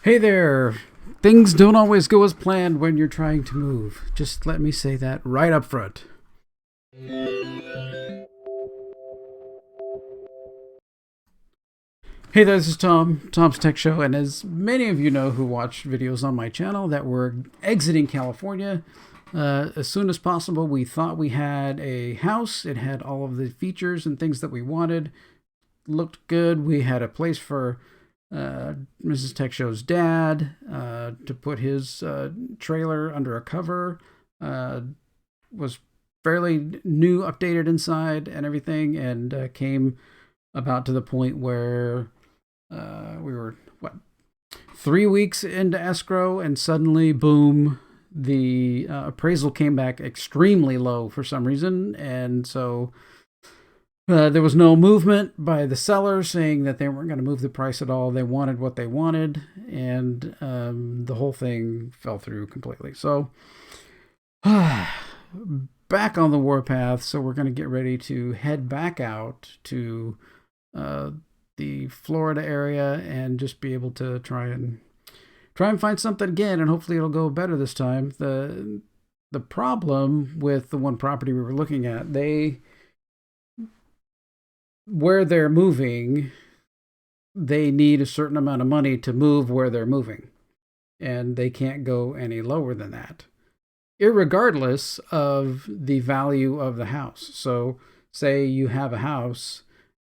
Hey there! Things don't always go as planned when you're trying to move. Just let me say that right up front. Hey there, this is Tom, Tom's Tech Show, and as many of you know who watch videos on my channel, that we're exiting California. As soon as possible, we thought we had a house. It had all of the features and things that we wanted. Looked good. We had a place for Mrs. Tech Show's dad to put his trailer under a cover. Was fairly new, updated inside and everything, and came about to the point where we were, 3 weeks into escrow, and suddenly, boom, the appraisal came back extremely low for some reason, and so there was no movement by the seller saying that they weren't going to move the price at all. They wanted what they wanted, and the whole thing fell through completely. So, back on the warpath. So we're going to get ready to head back out to the Florida area and just be able to try and find something again, and hopefully it'll go better this time. The problem with the one property we were looking at, where they're moving, they need a certain amount of money to move where they're moving, and they can't go any lower than that, irregardless of the value of the house. So say you have a house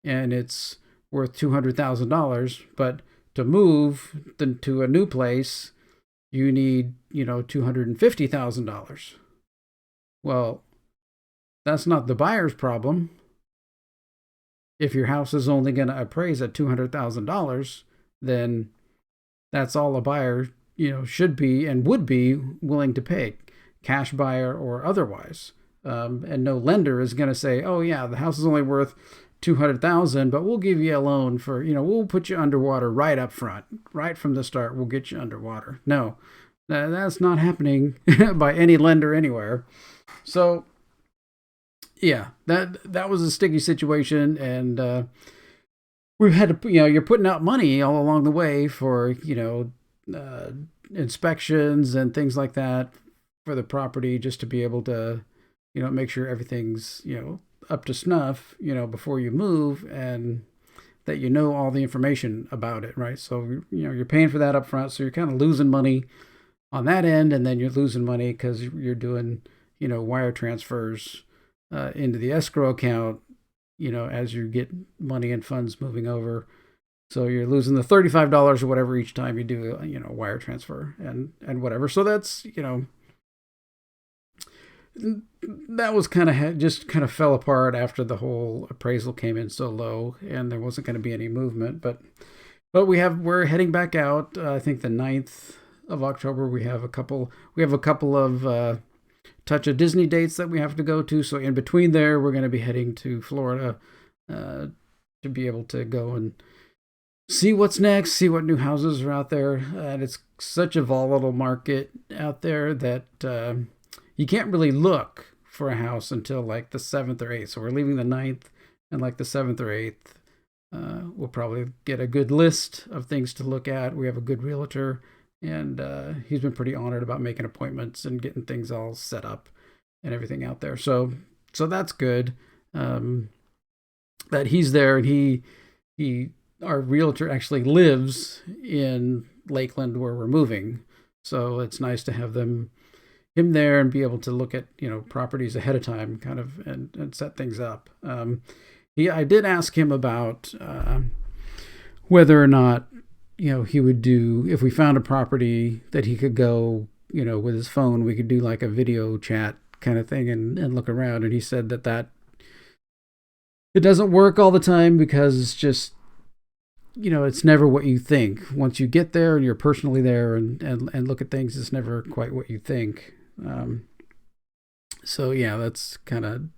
and it's worth $200,000, but to move to a new place, you need, $250,000. Well, that's not the buyer's problem. If your house is only going to appraise at $200,000, then that's all a buyer, should be and would be willing to pay, cash buyer or otherwise. And no lender is going to say, "Oh yeah, the house is only worth $200,000, but we'll give you a loan for, we'll put you underwater right up front, right from the start. We'll get you underwater." No, that's not happening by any lender anywhere. So yeah, that was a sticky situation, and we've had to, you're putting out money all along the way for, inspections and things like that for the property, just to be able to, make sure everything's, up to snuff, before you move, and that all the information about it, right? So, you're paying for that up front, so you're kind of losing money on that end, and then you're losing money because you're doing, wire transfers into the escrow account, as you get money and funds moving over. So you're losing the $35 or whatever each time you do, a wire transfer and whatever. So that's, that was just kind of fell apart after the whole appraisal came in so low, and there wasn't going to be any movement. But we're heading back out. I think the 9th of October. We have a couple of touch of Disney dates that we have to go to. So in between there, we're going to be heading to Florida to be able to go and see what's next, see what new houses are out there. And it's such a volatile market out there that you can't really look for a house until like the 7th or 8th. So we're leaving the 9th, and like the 7th or 8th, we'll probably get a good list of things to look at. We have a good realtor, and he's been pretty honored about making appointments and getting things all set up and everything out there. So that's good that he's there, and he our realtor actually lives in Lakeland where we're moving. So it's nice to have him there and be able to look at properties ahead of time, kind of, and set things up. I did ask him about whether or not he would do, if we found a property that he could go, with his phone, we could do like a video chat kind of thing and look around. And he said that it doesn't work all the time because it's just, it's never what you think. Once you get there and you're personally there and look at things, it's never quite what you think. So yeah, that's kind of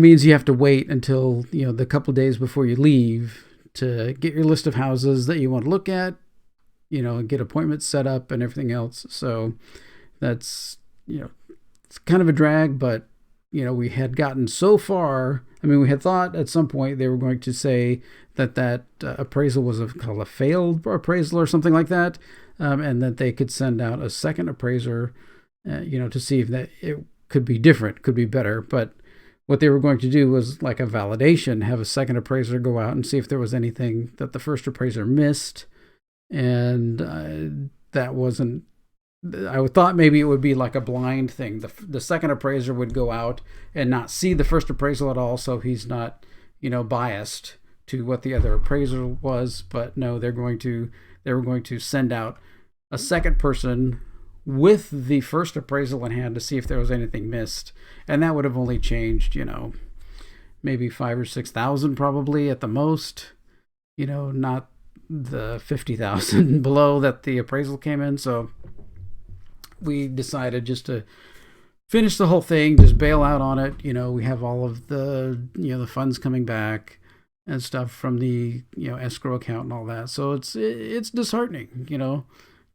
means you have to wait until, the couple days before you leave to get your list of houses that you want to look at, and get appointments set up and everything else. So that's, it's kind of a drag, but, we had gotten so far I mean, we had thought at some point they were going to say that appraisal was called a failed appraisal or something like that, and that they could send out a second appraiser, to see if that it could be different, could be better. But what they were going to do was like a validation, have a second appraiser go out and see if there was anything that the first appraiser missed, and that wasn't. I thought maybe it would be like a blind thing. The second appraiser would go out and not see the first appraisal at all, so he's not, biased to what the other appraiser was. But no, they were going to send out a second person with the first appraisal in hand to see if there was anything missed, and that would have only changed, maybe 5,000 or 6,000 probably at the most, not the 50,000 below that the appraisal came in. So we decided just to finish the whole thing, just bail out on it. We have all of the, the funds coming back and stuff from the, escrow account and all that. So it's disheartening,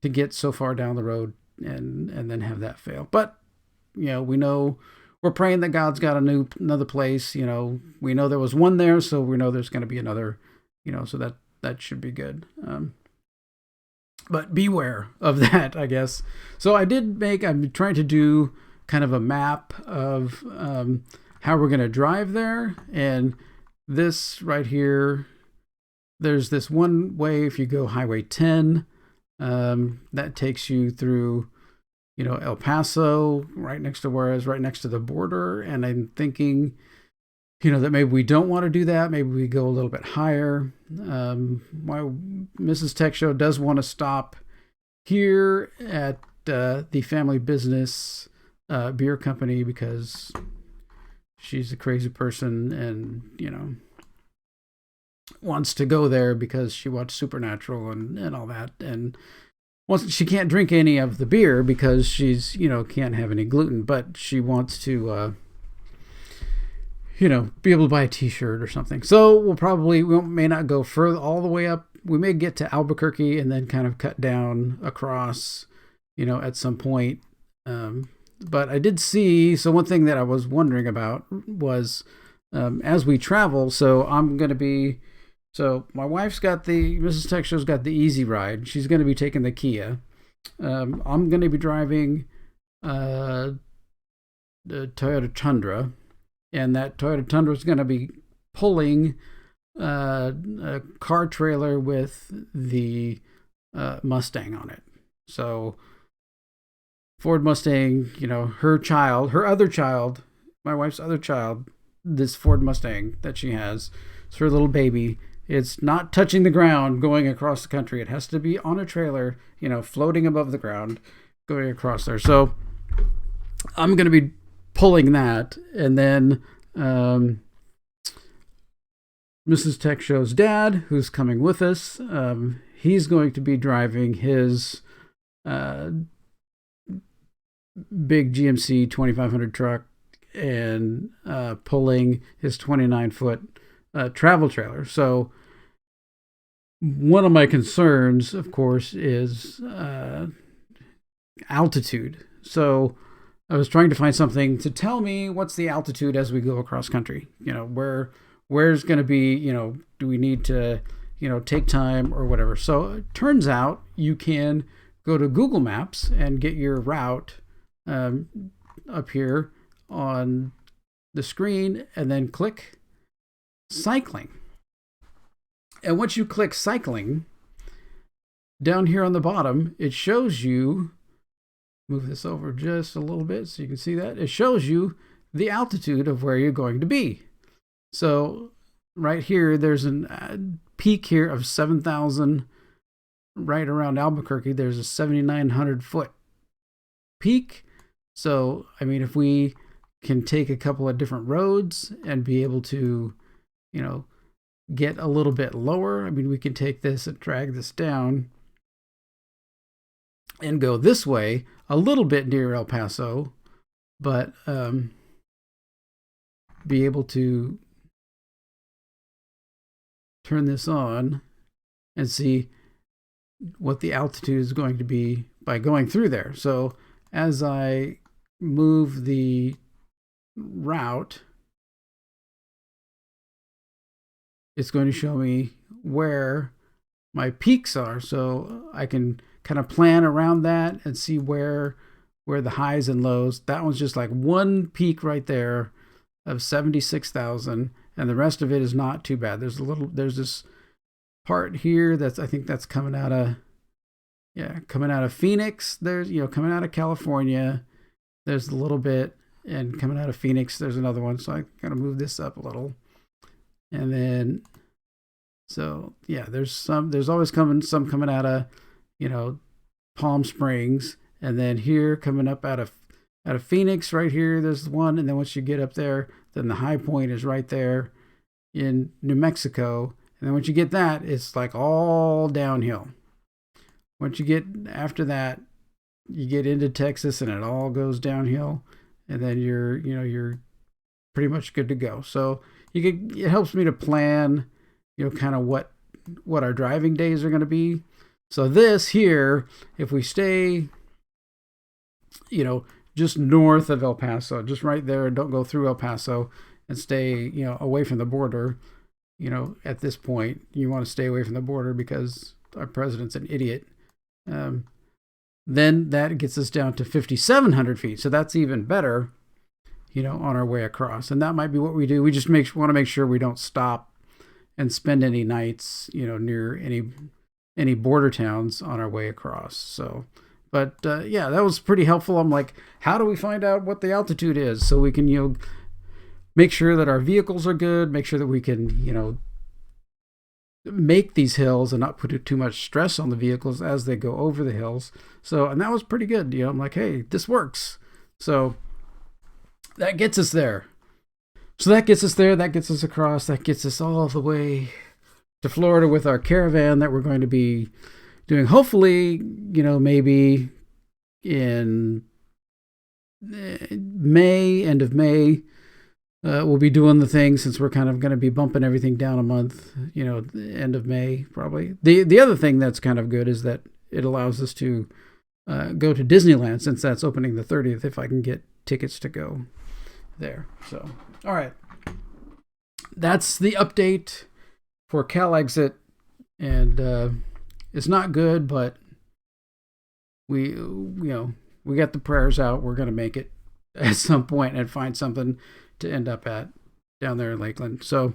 to get so far down the road and then have that fail. But, we know we're praying that God's got another place. We know there was one there, so we know there's going to be another, so that should be good. But beware of that, I guess. So I'm trying to do kind of a map of how we're going to drive there. And this right here, there's this one way if you go Highway 10, that takes you through, El Paso, right next to the border. And I'm thinking, that maybe we don't want to do that. Maybe we go a little bit higher. My Mrs. Tech Show does want to stop here at the Family Business Beer Company because she's a crazy person and, wants to go there because she watched Supernatural and all that. And she can't drink any of the beer because she's, can't have any gluten, but she wants to, be able to buy a t-shirt or something. So we may not go further all the way up. We may get to Albuquerque and then kind of cut down across, at some point. But I did see, so one thing that I was wondering about was, as we travel, so my wife's got Mrs. Tech Show's got the Easy Ride. She's going to be taking the Kia. I'm going to be driving, the Toyota Tundra. And that Toyota Tundra is going to be pulling a car trailer with the Mustang on it. So Ford Mustang, her other child, my wife's other child, this Ford Mustang that she has, it's her little baby. It's not touching the ground going across the country. It has to be on a trailer, floating above the ground going across there. So I'm going to be pulling that, and then Mrs. Tech Show's dad, who's coming with us, he's going to be driving his big GMC 2500 truck and pulling his 29-foot travel trailer. So one of my concerns, of course, is altitude. So I was trying to find something to tell me what's the altitude as we go across country. Where's going to be, do we need to, take time or whatever. So it turns out you can go to Google Maps and get your route up here on the screen and then click cycling. And once you click cycling, down here on the bottom, it shows you, move this over just a little bit so you can see that. It shows you the altitude of where you're going to be. So right here, there's a peak here of 7,000. Right around Albuquerque, there's a 7,900 foot peak. So, I mean, if we can take a couple of different roads and be able to, get a little bit lower, I mean, we can take this and drag this down and go this way a little bit near El Paso, but be able to turn this on and see what the altitude is going to be by going through there. So as I move the route, it's going to show me where my peaks are, so I can kind of plan around that and see where the highs and lows. That one's just like one peak right there of 76,000, and the rest of it is not too bad. There's this part here that's, I think that's coming out of Phoenix. There's, coming out of California, there's a little bit, and coming out of Phoenix there's another one. So I gotta move this up a little, and then so yeah, there's always some coming out of Palm Springs, and then here coming up out of Phoenix right here, there's one, and then once you get up there, then the high point is right there in New Mexico, and then once you get that, it's like all downhill. Once you get after that, you get into Texas, and it all goes downhill, and then you're pretty much good to go. So it helps me to plan, kind of what our driving days are going to be. So this here, if we stay, just north of El Paso, just right there, don't go through El Paso, and stay, away from the border. At this point, you want to stay away from the border because our president's an idiot. Then that gets us down to 5,700 feet. So that's even better, on our way across. And that might be what we do. We just want to make sure we don't stop and spend any nights, near any border towns on our way across. So, but yeah, that was pretty helpful. I'm like, how do we find out what the altitude is so we can, make sure that our vehicles are good, make sure that we can, make these hills and not put too much stress on the vehicles as they go over the hills. So, and that was pretty good. I'm like, hey, this works. So that gets us there. So that gets us there. That gets us across. That gets us all the way to Florida with our caravan that we're going to be doing. Hopefully, maybe in May, end of May, we'll be doing the thing, since we're kind of going to be bumping everything down a month, end of May, probably. The other thing that's kind of good is that it allows us to go to Disneyland, since that's opening the 30th, if I can get tickets to go there. So, all right. That's the update for CalExit, and it's not good, but we got the prayers out. We're going to make it at some point and find something to end up at down there in Lakeland. So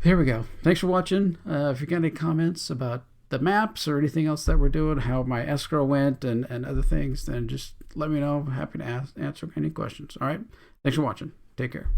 here we go. Thanks for watching. If you got any comments about the maps or anything else that we're doing, how my escrow went and other things, then just let me know. I'm happy to answer any questions. All right. Thanks for watching. Take care.